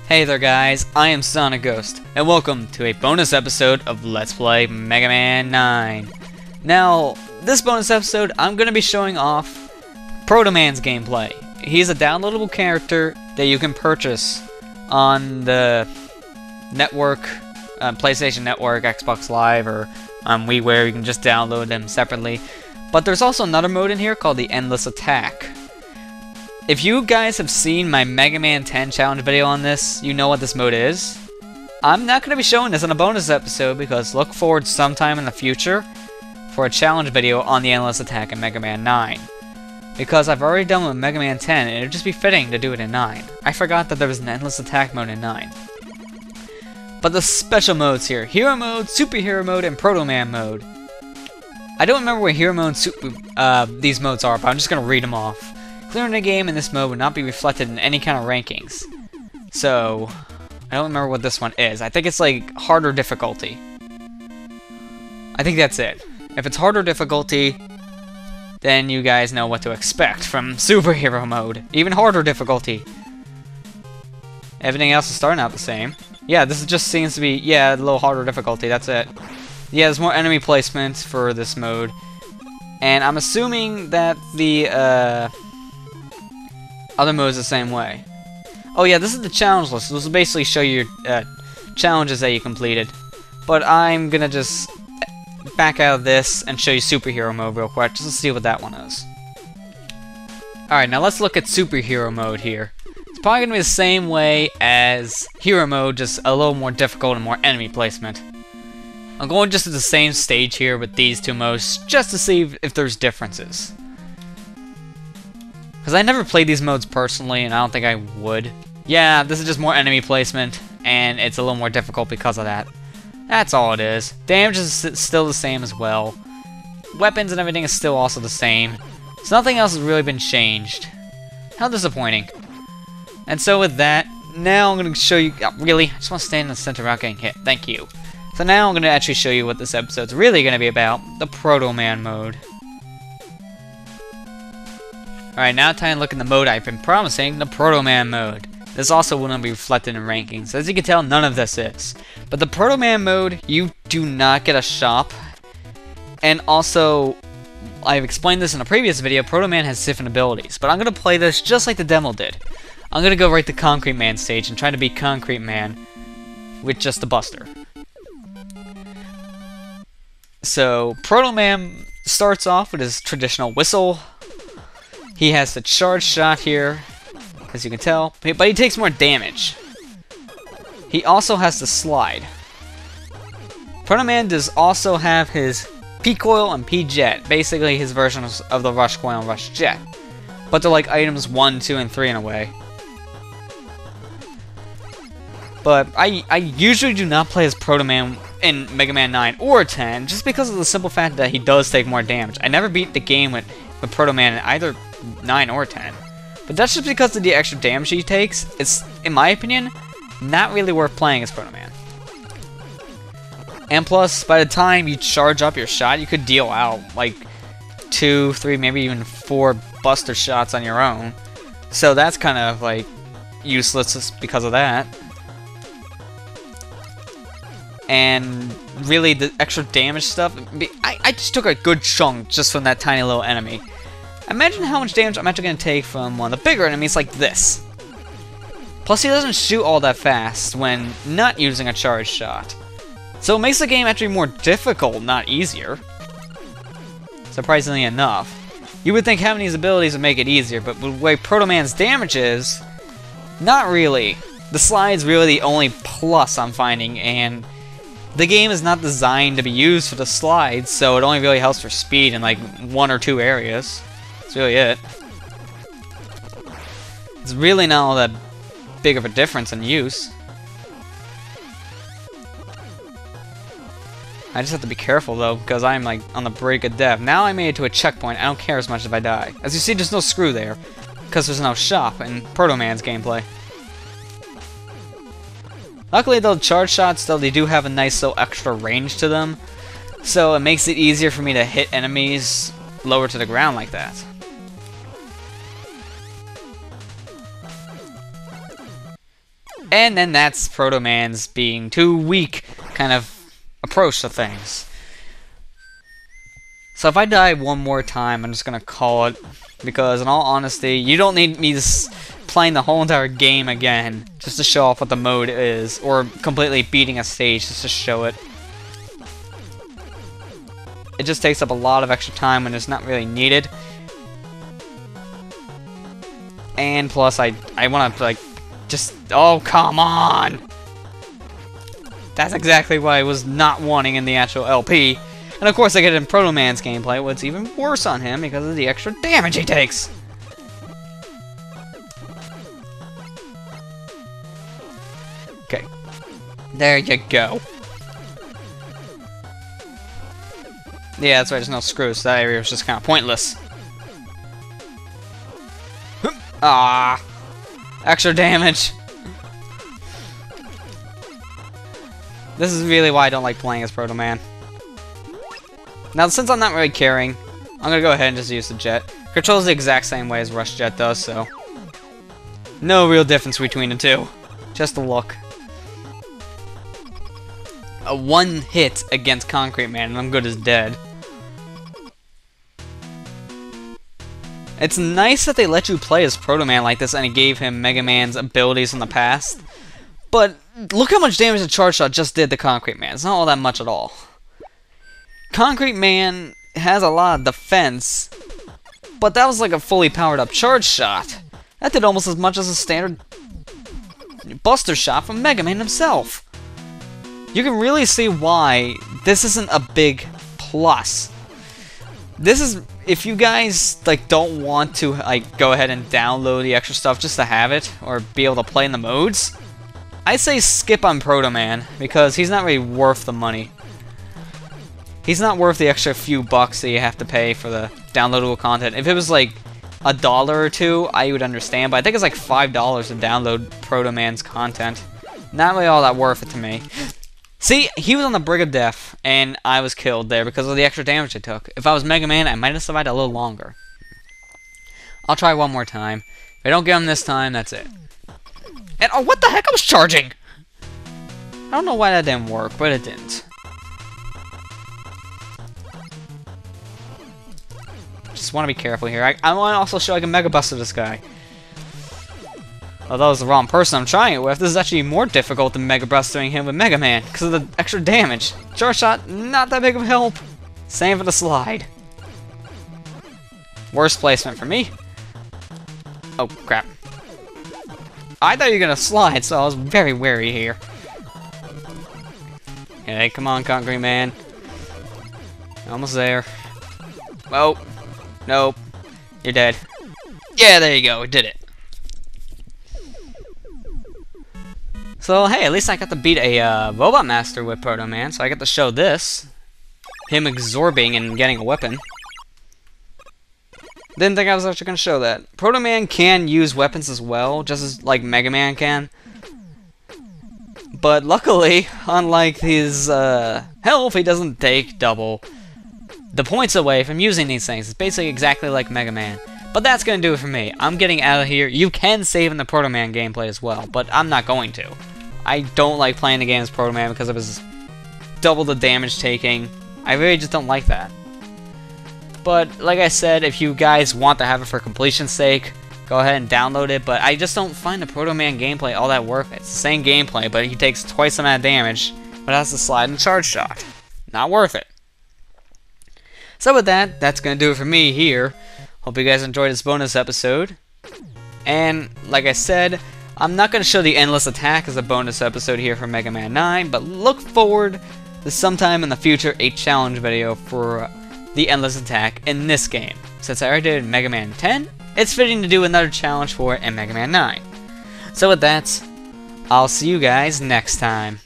Hey there guys, I am Sonic Ghost, and welcome to a bonus episode of Let's Play Mega Man 9. Now, this bonus episode, I'm going to be showing off Proto Man's gameplay. He's a downloadable character that you can purchase on the network, PlayStation Network, Xbox Live, or on WiiWare. You can just download them separately. But there's also another mode in here called the Endless Attack. If you guys have seen my Mega Man 10 challenge video on this, you know what this mode is. I'm not going to be showing this in a bonus episode because look forward sometime in the future for a challenge video on the Endless Attack in Mega Man 9. Because I've already done with Mega Man 10 and it would just be fitting to do it in 9. I forgot that there was an Endless Attack mode in 9. But the special modes here, Hero Mode, Superhero Mode, and Proto Man Mode. I don't remember what Hero Mode and these modes are, but I'm just going to read them off. Clearing the game in this mode would not be reflected in any kind of rankings. So, I don't remember what this one is. I think it's like harder difficulty. I think that's it. If it's harder difficulty, then you guys know what to expect from Superhero Mode. Even harder difficulty. Everything else is starting out the same. Yeah, this just seems to be, yeah, a little harder difficulty, that's it. Yeah, there's more enemy placement for this mode. And I'm assuming that the, other modes the same way. Oh yeah, this is the challenge list. This will basically show you your challenges that you completed. But I'm gonna just back out of this and show you Superhero Mode real quick, just to see what that one is. Alright, now let's look at Superhero Mode here. It's probably gonna be the same way as Hero Mode, just a little more difficult and more enemy placement. I'm going just to the same stage here with these two modes, just to see if there's differences. Because I never played these modes personally, and I don't think I would. Yeah, this is just more enemy placement, and it's a little more difficult because of that. That's all it is. Damage is still the same as well. Weapons and everything is still also the same. So nothing else has really been changed. How disappointing. And so with that, now I'm going to show you... really? I just want to stand in the center without getting hit. Thank you. So now I'm going to actually show you what this episode's really going to be about. The Proto Man mode. Alright, now time to look at the mode I've been promising, the Proto Man mode. This also will not be reflected in rankings. As you can tell, none of this is. But the Proto Man mode, you do not get a shop. And also, I've explained this in a previous video, Proto Man has different abilities. But I'm going to play this just like the demo did. I'm going to go right to Concrete Man stage and try to beat Concrete Man with just the Buster. So, Proto Man starts off with his traditional whistle. He has the charge shot here, as you can tell, but he takes more damage. He also has the slide. Proto Man does also have his P-Coil and P-Jet, basically his versions of the Rush Coil and Rush Jet. But they're like items 1, 2, and 3 in a way. But I usually do not play as Proto Man in Mega Man 9 or 10, just because of the simple fact that he does take more damage. I never beat the game with Proto Man in either 9 or 10. But that's just because of the extra damage he takes. It's, in my opinion, not really worth playing as Proto Man. And plus, by the time you charge up your shot, you could deal out like 2, 3, maybe even 4 Buster shots on your own. So that's kind of like useless because of that. And really, the extra damage stuff, I just took a good chunk just from that tiny little enemy. Imagine how much damage I'm actually going to take from one of the bigger enemies like this. Plus, he doesn't shoot all that fast when not using a charge shot. So it makes the game actually more difficult, not easier. Surprisingly enough. You would think having these abilities would make it easier, but the way Proto Man's damage is, not really. The slide's really the only plus I'm finding, and the game is not designed to be used for the slides, so it only really helps for speed in like 1 or 2 areas. That's really it. It's really not all that big of a difference in use. I just have to be careful though, because I'm like on the brink of death. Now I made it to a checkpoint, I don't care as much if I die. As you see, there's no screw there, because there's no shop in Proto Man's gameplay. Luckily though, charge shots though, they do have a nice little extra range to them. So it makes it easier for me to hit enemies lower to the ground like that. And then that's Proto Man's being too weak kind of approach to things. So if I die one more time, I'm just gonna call it, because in all honesty, you don't need me playing the whole entire game again just to show off what the mode is, or completely beating a stage just to show it. It just takes up a lot of extra time when it's not really needed. And plus, I want to, like, just... Oh, come on! That's exactly what I was not wanting in the actual LP. And of course, I get in Proto Man's gameplay, what's even worse on him because of the extra damage he takes. Okay. There you go. Yeah, that's right, there's no screws, so that area was just kind of pointless. Ah, extra damage. This is really why I don't like playing as Proto Man. Now, since I'm not really caring, I'm gonna go ahead and just use the jet. Controls the exact same way as Rush Jet does, so no real difference between the two. Just a look. A one hit against Concrete Man, and I'm good as dead. It's nice that they let you play as Proto Man like this, and it gave him Mega Man's abilities in the past. But look how much damage the Charge Shot just did to Concrete Man. It's not all that much at all. Concrete Man has a lot of defense, but that was like a fully powered up Charge Shot. That did almost as much as a standard Buster Shot from Mega Man himself. You can really see why this isn't a big plus. This is, if you guys like don't want to like go ahead and download the extra stuff just to have it or be able to play in the modes, I say skip on Proto Man because he's not really worth the money. He's not worth the extra few bucks that you have to pay for the downloadable content. If it was like $1 or $2, I would understand, but I think it's like $5 to download Proto Man's content. Not really all that worth it to me. See, he was on the Brig of Death, and I was killed there because of the extra damage I took. If I was Mega Man, I might have survived a little longer. I'll try one more time. If I don't get him this time, that's it. And oh, what the heck? I was charging! I don't know why that didn't work, but it didn't. Just want to be careful here. I want to also show I can Mega Buster this guy. Although it's the wrong person I'm trying it with, this is actually more difficult than Mega Bustering him with Mega Man because of the extra damage. Charge Shot, not that big of help. Same for the slide. Worst placement for me. Oh, crap. I thought you were going to slide, so I was very wary here. Okay, come on, Concrete Man. Almost there. Oh, nope. You're dead. Yeah, there you go, we did it. So, hey, at least I got to beat a Robot Master with Proto Man, so I get to show this. Him absorbing and getting a weapon. Didn't think I was actually going to show that. Proto Man can use weapons as well, just as like Mega Man can. But luckily, unlike his health, he doesn't take double the points away from using these things. It's basically exactly like Mega Man. But that's going to do it for me. I'm getting out of here. You can save in the Proto Man gameplay as well, but I'm not going to. I don't like playing the game as Proto Man because of his double the damage taking. I really just don't like that. But, like I said, if you guys want to have it for completion's sake, go ahead and download it. But I just don't find the Proto Man gameplay all that worth it. It's the same gameplay, but he takes twice the amount of damage, but has the slide and charge shot. Not worth it. So with that, that's going to do it for me here. Hope you guys enjoyed this bonus episode. And, like I said, I'm not going to show the Endless Attack as a bonus episode here for Mega Man 9, but look forward to sometime in the future a challenge video for the Endless Attack in this game. Since I already did Mega Man 10, it's fitting to do another challenge for it in Mega Man 9. So with that, I'll see you guys next time.